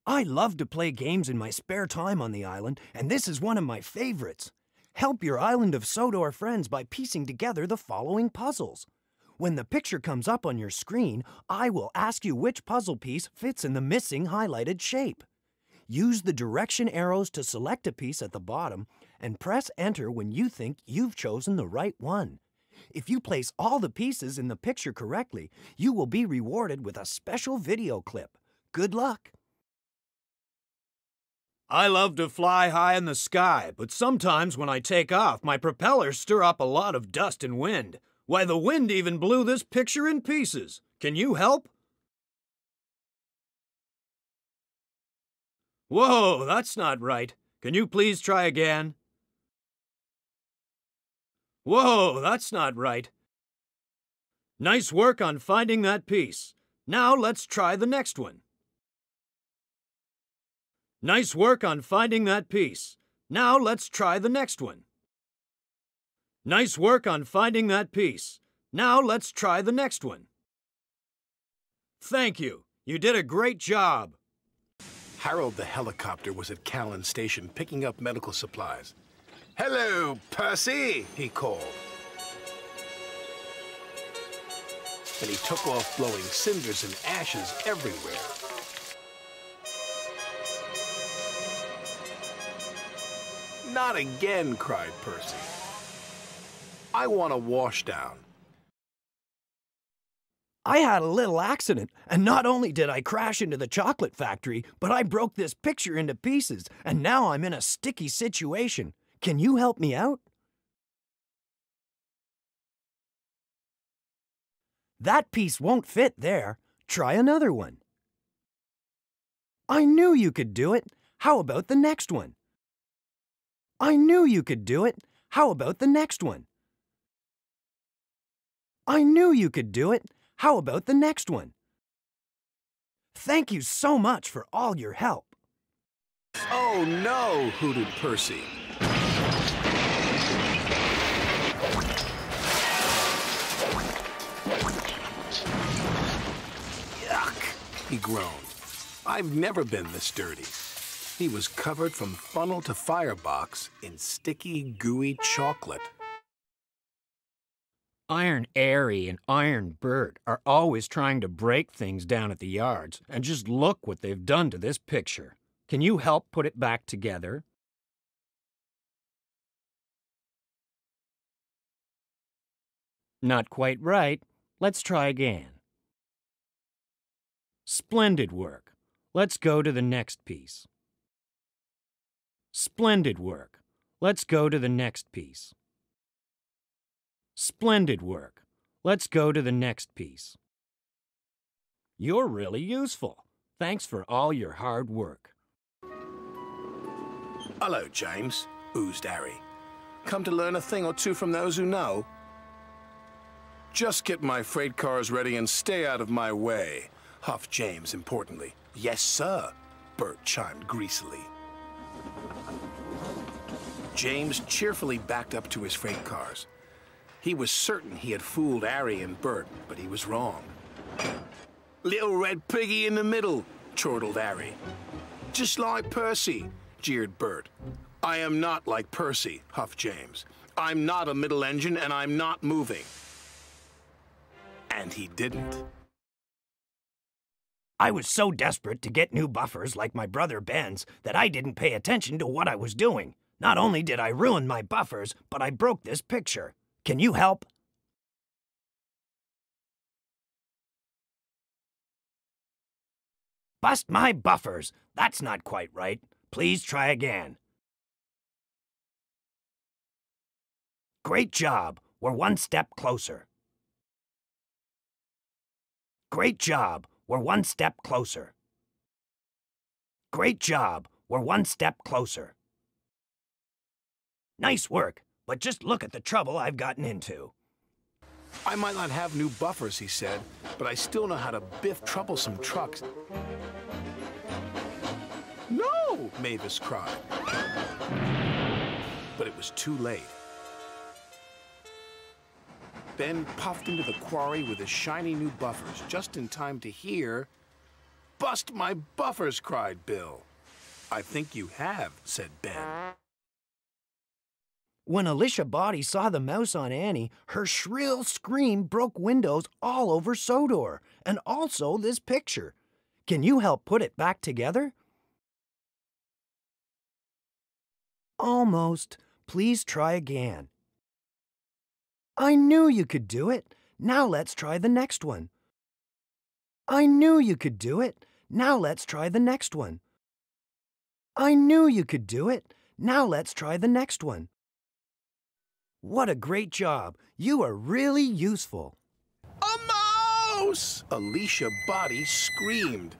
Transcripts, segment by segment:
I love to play games in my spare time on the island, and this is one of my favorites. Help your island of Sodor friends by piecing together the following puzzles. When the picture comes up on your screen, I will ask you which puzzle piece fits in the missing highlighted shape. Use the direction arrows to select a piece at the bottom and press enter when you think you've chosen the right one. If you place all the pieces in the picture correctly, you will be rewarded with a special video clip. Good luck! I love to fly high in the sky, but sometimes when I take off, my propellers stir up a lot of dust and wind. Why, the wind even blew this picture in pieces. Can you help? Whoa, that's not right. Can you please try again? Whoa, that's not right. Nice work on finding that piece. Now let's try the next one. Nice work on finding that piece. Now let's try the next one. Nice work on finding that piece. Now let's try the next one. Thank you. You did a great job. Harold the helicopter was at Callan Station picking up medical supplies. "Hello, Percy," he called. And he took off blowing cinders and ashes everywhere. "Not again," cried Percy. "I want a washdown." I had a little accident, and not only did I crash into the chocolate factory, but I broke this picture into pieces, and now I'm in a sticky situation. Can you help me out? That piece won't fit there. Try another one. I knew you could do it. How about the next one? I knew you could do it. How about the next one? I knew you could do it. How about the next one? Thank you so much for all your help. "Oh no," hooted Percy. Yuck, he groaned. "I've never been this dirty." He was covered from funnel to firebox in sticky, gooey chocolate. Iron Airy and Iron Bert are always trying to break things down at the yards, and just look what they've done to this picture. Can you help put it back together? Not quite right. Let's try again. Splendid work. Let's go to the next piece. Splendid work. Let's go to the next piece. Splendid work. Let's go to the next piece. You're really useful. Thanks for all your hard work. "Hello, James," oozed Harry. "Come to learn a thing or two from those who know?" "Just get my freight cars ready and stay out of my way," huffed James importantly. "Yes, sir," Bert chimed greasily. James cheerfully backed up to his freight cars. He was certain he had fooled Harry and Bert, but he was wrong. "Little red piggy in the middle," chortled Harry. "Just like Percy," jeered Bert. "I am not like Percy," huffed James. "I'm not a middle engine, and I'm not moving." And he didn't. I was so desperate to get new buffers like my brother Ben's that I didn't pay attention to what I was doing. Not only did I ruin my buffers, but I broke this picture. Can you help? Bust my buffers. That's not quite right. Please try again. Great job. We're one step closer. Great job. We're one step closer. Great job. We're one step closer. Nice work, but just look at the trouble I've gotten into. "I might not have new buffers," he said, "but I still know how to biff troublesome trucks." "No!" Mavis cried. But it was too late. Ben puffed into the quarry with his shiny new buffers just in time to hear bust my buffers, cried Bill. I think you have, said Ben. When Alicia Body saw the mouse on Annie, her shrill scream broke windows all over Sodor, and also this picture. Can you help put it back together? Almost. Please try again. I knew you could do it. Now let's try the next one. I knew you could do it. Now let's try the next one. I knew you could do it. Now let's try the next one. What a great job. You are really useful. A mouse! Alicia Body screamed.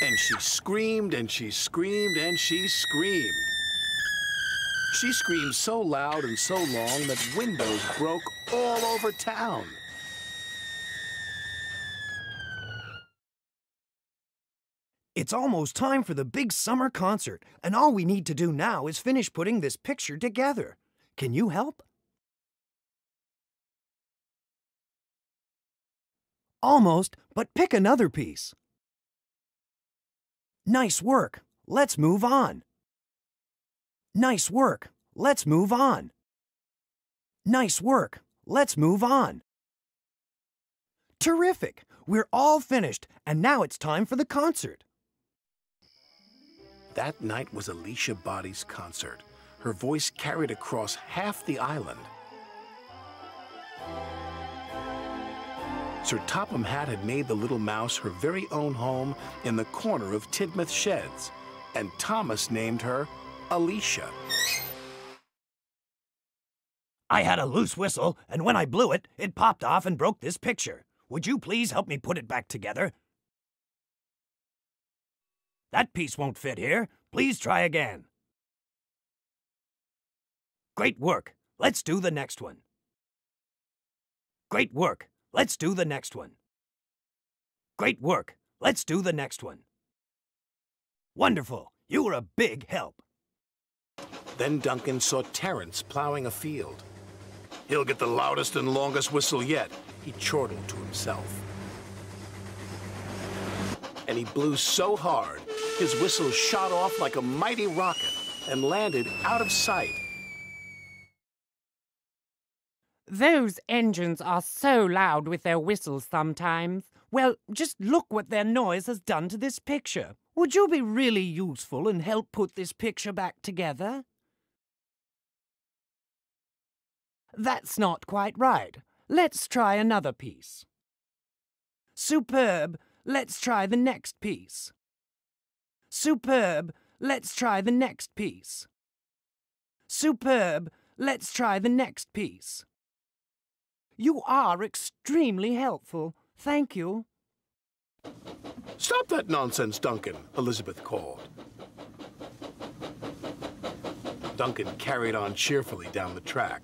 And she screamed, and she screamed, and she screamed. She screamed so loud and so long that windows broke all over town. It's almost time for the big summer concert, and all we need to do now is finish putting this picture together. Can you help? Almost, but pick another piece. Nice work. Let's move on. Nice work. Let's move on. Nice work. Let's move on. Terrific. We're all finished, and now it's time for the concert. That night was Alicia Body's concert. Her voice carried across half the island. Sir Topham Hatt had made the little mouse her very own home in the corner of Tidmouth Sheds, and Thomas named her Alicia. I had a loose whistle, and when I blew it, it popped off and broke this picture. Would you please help me put it back together? That piece won't fit here. Please try again. Great work. Let's do the next one. Great work. Let's do the next one. Great work. Let's do the next one. Wonderful. You were a big help. Then Duncan saw Terence plowing a field. He'll get the loudest and longest whistle yet, he chortled to himself. And he blew so hard, his whistle shot off like a mighty rocket and landed out of sight. Those engines are so loud with their whistles sometimes. Well, just look what their noise has done to this picture. Would you be really useful and help put this picture back together? That's not quite right. Let's try another piece. Superb. Let's try the next piece. Superb. Let's try the next piece. Superb. Let's try the next piece. You are extremely helpful. Thank you. Stop that nonsense, Duncan, Elizabeth called. Duncan carried on cheerfully down the track.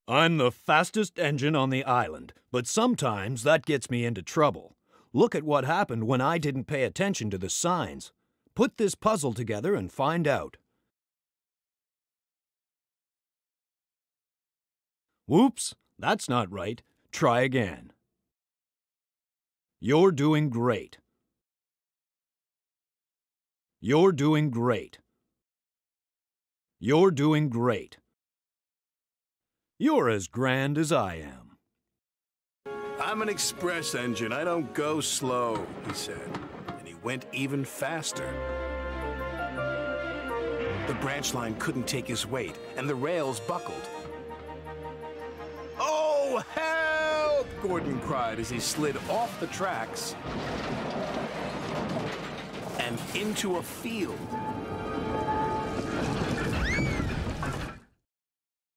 I'm the fastest engine on the island, but sometimes that gets me into trouble. Look at what happened when I didn't pay attention to the signs. Put this puzzle together and find out. Whoops, that's not right. Try again. You're doing great. You're doing great. You're doing great. You're as grand as I am. I'm an express engine. I don't go slow, he said, and he went even faster. The branch line couldn't take his weight, and the rails buckled. Oh, help! Gordon cried as he slid off the tracks and into a field.